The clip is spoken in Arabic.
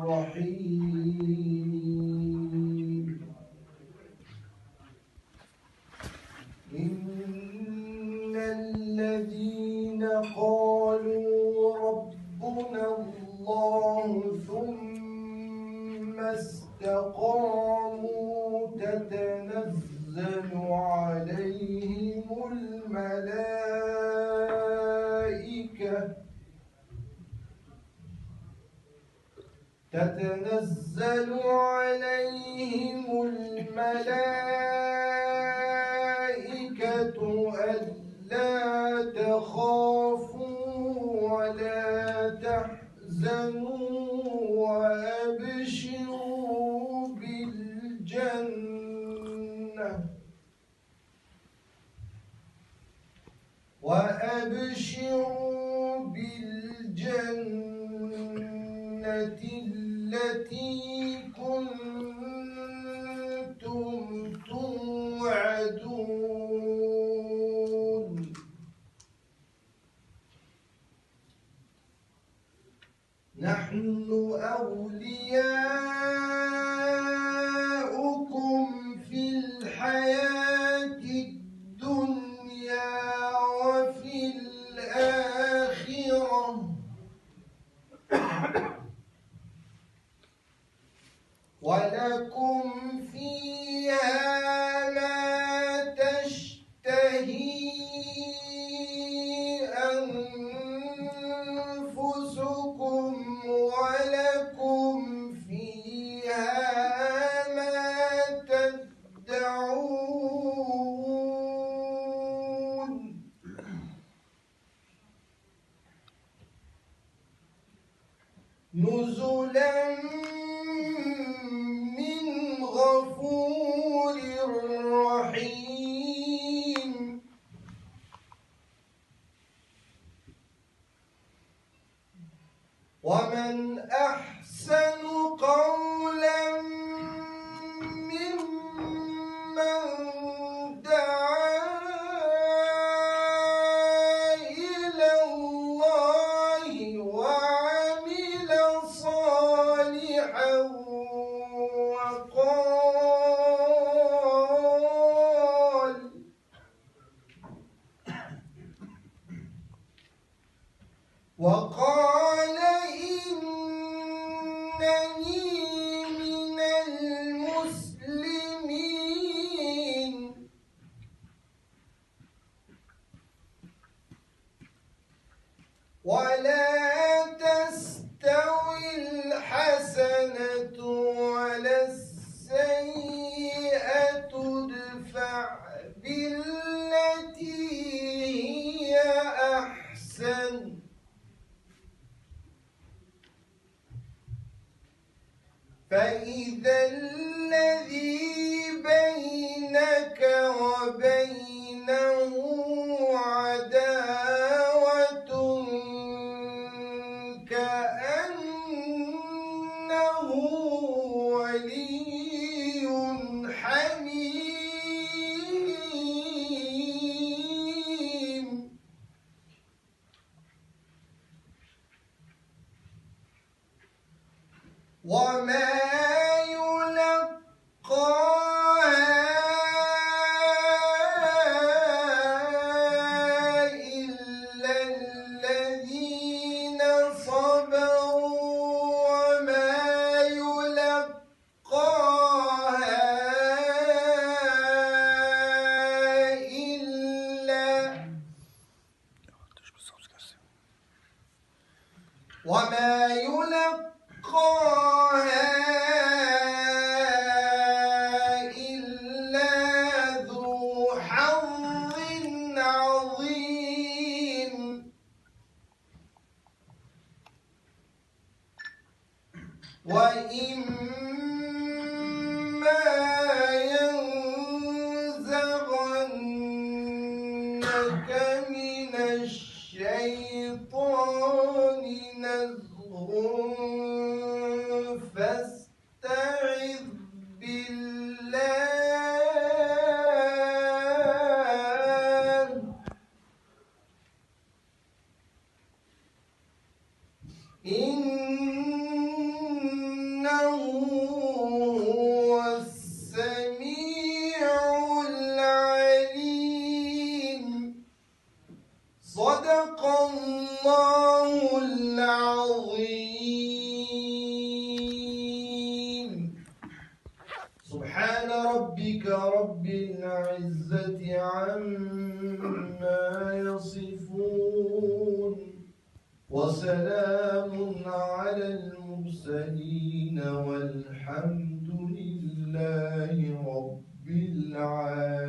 الرحيم إن الذين قالوا ربنا الله ثم استقاموا تتنزل عليهم الملائكة ألا تخافوا ولا تحزنوا وأبشروا بالجنة التي كنتم توعدون نحن أولياؤكم في الحياة الدنيا وفي الآخرة ولكم فيها ما تشتهي أنفسكم ولكم فيها ما تدعون نزلا من غفور رحيم ومن أحسن قولا ممن دعا إلى الله وعمل صالحا وقال إنني من المسلمين ولا تستوي الحسنة ولا السيئة ادفع بالتي هي أحسن فإذا الذي بينك وبينه عداوة كأنه ولي حميم وما يلقاها إلا ذو حظ عظيم وإما ينزغنك من الشيطان نزغ فاستعذ بالله إنه الله العظيم. سبحان ربك رب العزة عما يصفون وسلام على المرسلين والحمد لله رب العالمين.